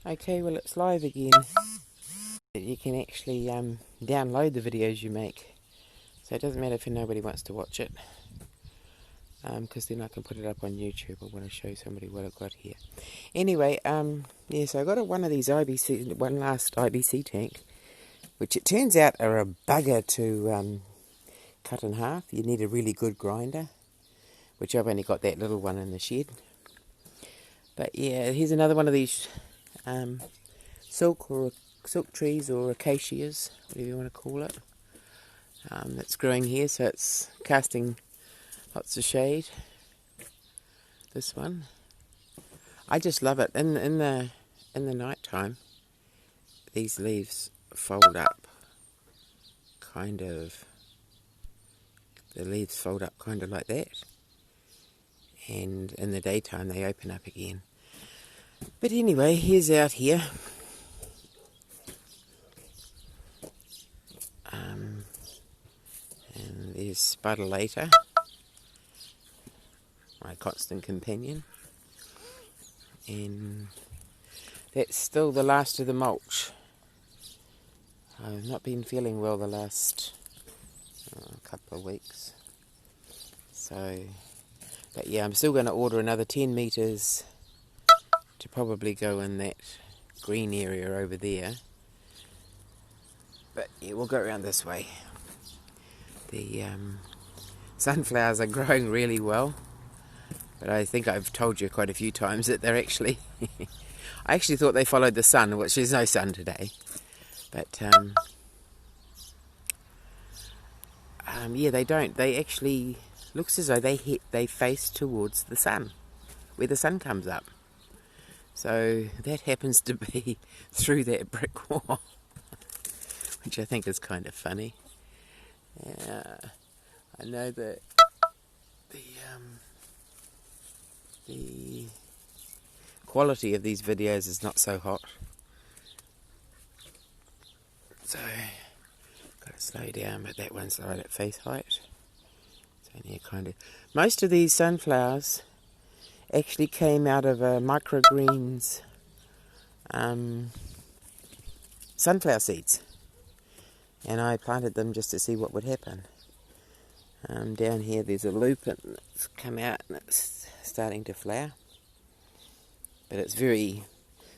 Okay, well it's live again. You can actually download the videos you make. So it doesn't matter if nobody wants to watch it. Because then I can put it up on YouTube. I want to show somebody what I've got here. Anyway, yeah, so I got one of these one last IBC tank, which it turns out are a bugger to cut in half. You need a really good grinder, which I've only got that little one in the shed. But yeah, here's another one of these silk trees or acacias, whatever you want to call it. That's growing here, so it's casting lots of shade. This one, I just love it. In the night time, these leaves fold up, the leaves fold up kind of like that, and in the daytime they open up again. But anyway, here's out here. And there's Spuddulator, my constant companion. And that's still the last of the mulch. I've not been feeling well the last couple of weeks. So, but yeah, I'm still going to order another 10 metres to probably go in that green area over there. But yeah, we'll go around this way. The sunflowers are growing really well. But I think I've told you quite a few times that they're actually... I actually thought they followed the sun, which there's no sun today. But, yeah, they don't. They actually... looks as though they face towards the sun, where the sun comes up. So that happens to be through that brick wall, which I think is kind of funny. I know that the quality of these videos is not so hot, so got to slow down. But that one's right at face height. It's only a kind of... Most of these sunflowers actually came out of a microgreens sunflower seeds, and I planted them just to see what would happen. Down here there's a lupin that's come out and it's starting to flower, but it's very...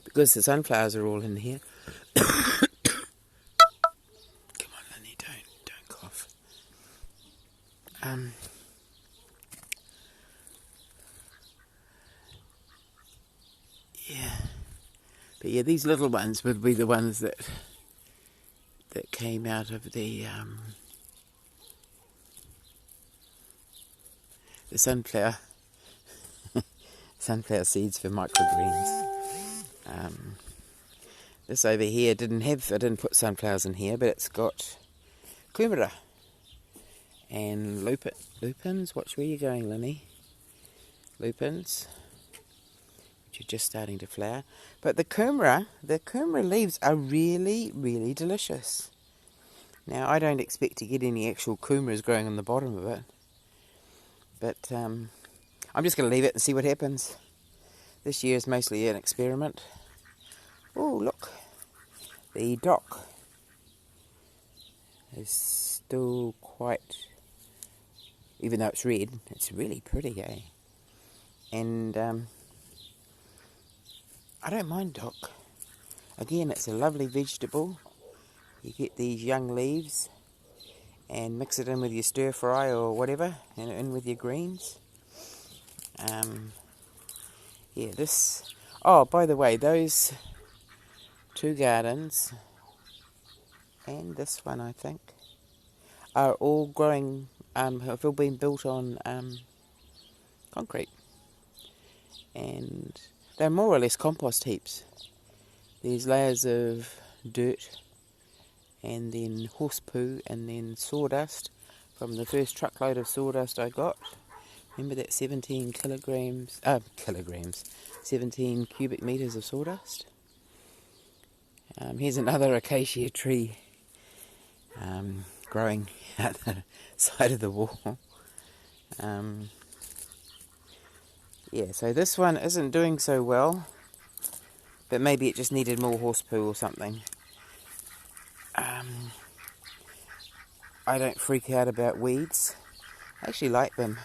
because the sunflowers are all in here. Come on, Linny, don't cough. Yeah, but yeah, these little ones would be the ones that came out of the sunflower seeds for microgreens. This over here I didn't put sunflowers in here, but it's got kumara and lupins. Watch where you're going, Linny. Lupins, which are just starting to flower. But the kumara leaves are really, really delicious. Now, I don't expect to get any actual kumaras growing on the bottom of it, but I'm just going to leave it and see what happens. This year is mostly an experiment. Oh, look. The dock is still quite... even though it's red, it's really pretty, eh? And I don't mind dock. Again, it's a lovely vegetable. You get these young leaves and mix it in with your stir fry or whatever, and in with your greens. Yeah, this... oh, by the way, those two gardens, and this one, I think, are all growing, have all been built on concrete. And they're more or less compost heaps. There's layers of dirt, and then horse poo, and then sawdust from the first truckload of sawdust I got. Remember that 17 17 cubic metres of sawdust? Here's another acacia tree growing at the side of the wall. Yeah, so this one isn't doing so well. but maybe it just needed more horse poo or something. I don't freak out about weeds. I actually like them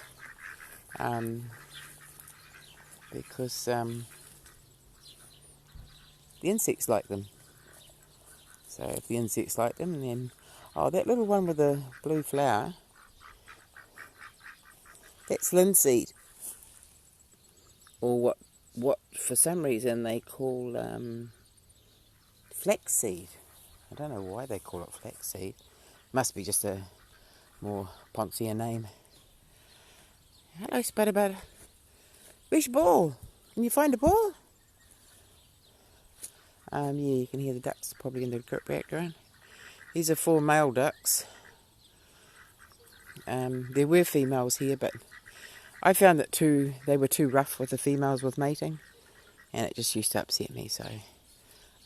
because the insects like them. So if the insects like them, and then that little one with the blue flower, that's linseed, or what for some reason they call flaxseed. I don't know why they call it flaxseed. Must be just a more poncier name. Hello, Spudderbud. Where's your ball? Can you find a ball? Yeah, you can hear the ducks probably in the background. These are 4 male ducks. There were females here, but I found that they were too rough with the females with mating, and it just used to upset me. So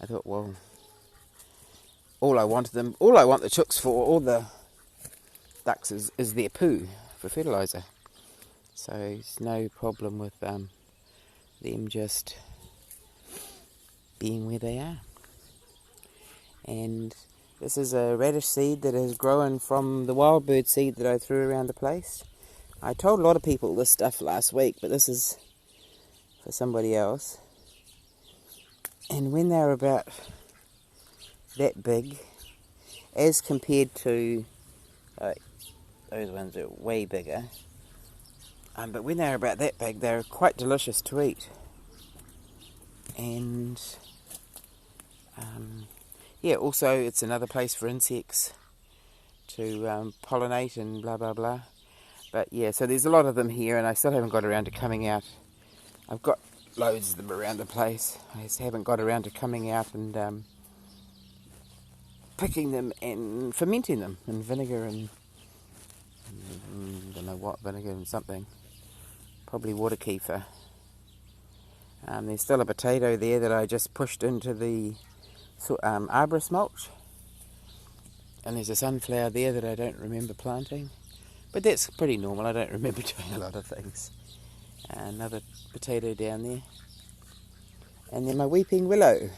I thought, well, all I want the chooks for, all the ducks is their poo for fertiliser. So there's no problem with them just being where they are. And this is a radish seed that has grown from the wild bird seed that I threw around the place. I told a lot of people this stuff last week, but this is for somebody else. And when they're about that big, as compared to those ones are way bigger, but when they're about that big, they're quite delicious to eat. And yeah, also it's another place for insects to pollinate and blah blah blah. But yeah, so there's a lot of them here, and I still haven't got around to coming out. I've got loads of them around the place. I just haven't got around to coming out and picking them and fermenting them in vinegar and I don't know what, vinegar and something. Probably water kefir. There's still a potato there that I just pushed into the arborist mulch. And there's a sunflower there that I don't remember planting. But that's pretty normal. I don't remember doing a lot of things. Another potato down there. And then my weeping willow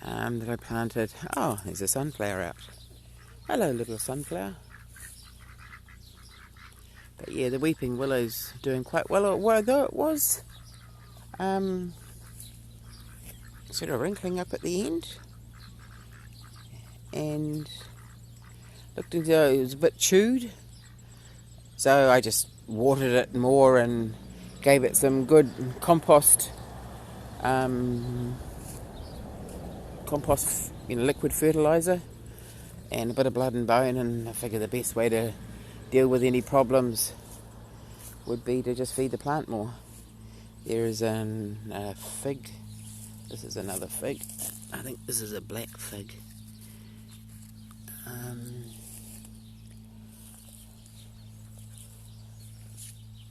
that I planted. Oh, there's a sunflower out. Hello, little sunflower. But yeah, the weeping willow's doing quite well. Although it was sort of wrinkling up at the end. And looked as though it was a bit chewed. So I just watered it more and gave it some good compost, liquid fertiliser and a bit of blood and bone, and I figured the best way to deal with any problems would be to just feed the plant more. There is a fig. This is another fig. I think this is a black fig.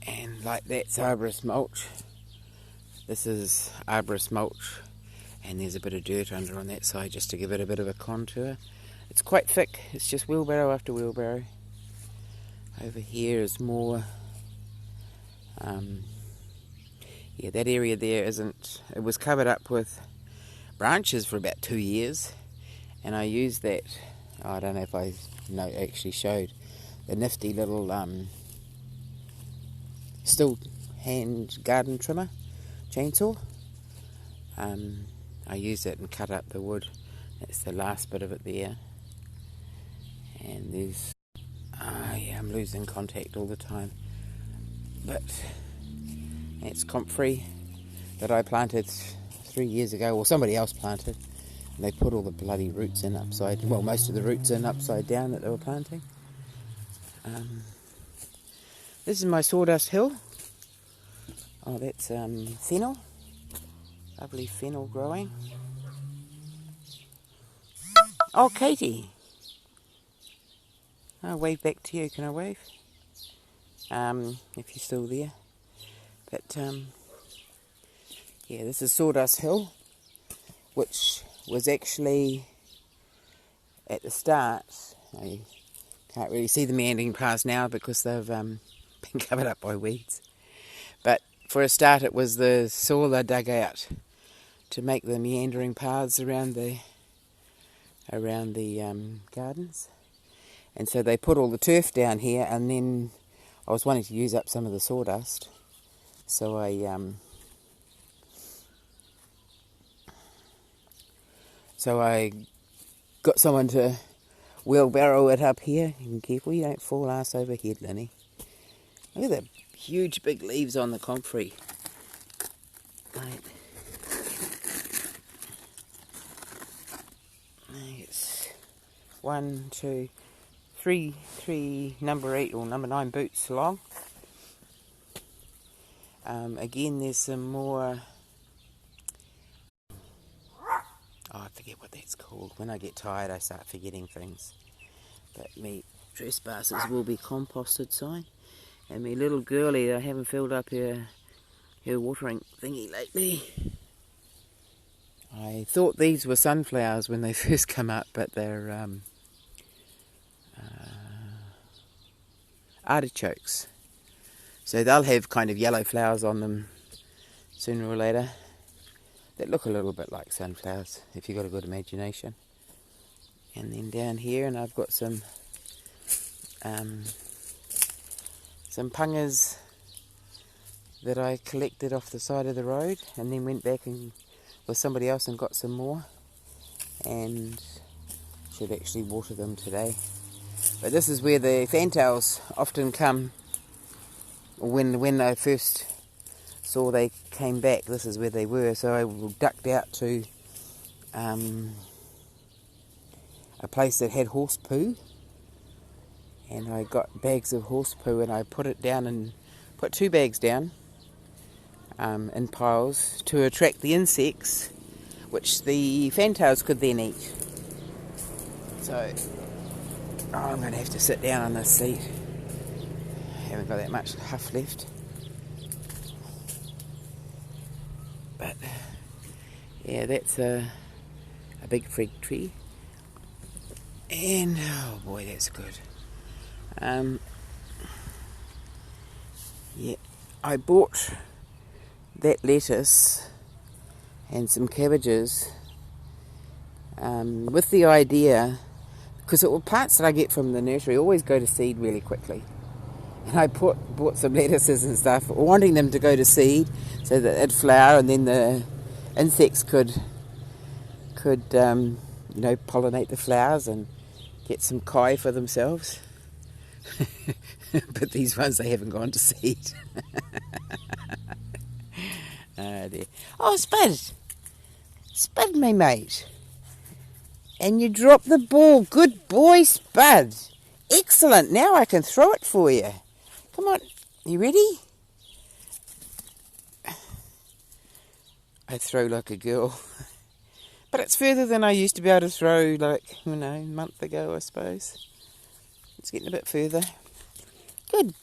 And like that's arborist mulch. This is arborist mulch, and there's a bit of dirt under on that side just to give it a bit of a contour. It's quite thick. It's just wheelbarrow after wheelbarrow. Over here is more. Yeah, that area there isn't. It was covered up with branches for about 2 years, and I used that. I don't know if I actually showed the nifty little still hand garden trimmer chainsaw. I used it and cut up the wood. That's the last bit of it there. And there's yeah, I'm losing contact all the time. But it's comfrey that I planted 3 years ago, or somebody else planted. And they put all the bloody roots in most of the roots in upside down that they were planting. This is my sawdust hill. Oh, that's fennel. Lovely fennel growing. Oh, Katie. I'll wave back to you. Can I wave? If you're still there. But, yeah, this is Sawdust Hill, which was actually, at the start, I can't really see the meandering paths now because they've been covered up by weeds. But for a start, it was the soil they dug out to make the meandering paths around the gardens. And so they put all the turf down here, and then I was wanting to use up some of the sawdust, so I got someone to wheelbarrow it up here. And careful you don't fall ass over head, Linny. Look at the huge big leaves on the concrete. Right. It's 1, 2, 3 number 8 or number 9 boots long. Again, there's some more. I forget what that's called. When I get tired, I start forgetting things. But me trespassers will be composted sign. And me little girlie, I haven't filled up her watering thingy lately. I thought these were sunflowers when they first come up, but they're artichokes. So they'll have kind of yellow flowers on them sooner or later that look a little bit like sunflowers if you've got a good imagination. And then down here, and I've got some pungas that I collected off the side of the road, and then went back and with somebody else and got some more, and should actually water them today. But this is where the fantails often come. When I first saw they came back, this is where they were. So I ducked out to a place that had horse poo, and I got bags of horse poo, and I put it down and put 2 bags down in piles to attract the insects, which the fantails could then eat. So I'm going to have to sit down on this seat. Haven't got that much huff left. But yeah, that's a big fig tree. And oh boy, that's good. Yeah, I bought that lettuce and some cabbages with the idea, because it were plants that I get from the nursery always go to seed really quickly. And I bought some lettuces and stuff, wanting them to go to seed so that it'd flower, and then the insects could pollinate the flowers and get some kai for themselves. But these ones, they haven't gone to seed. Oh dear. Oh, Spud, my mate. And you dropped the ball. Good boy, Spud. Excellent. Now I can throw it for you. Come on. You ready? I throw like a girl. But it's further than I used to be able to throw, like, a month ago, I suppose. It's getting a bit further. Good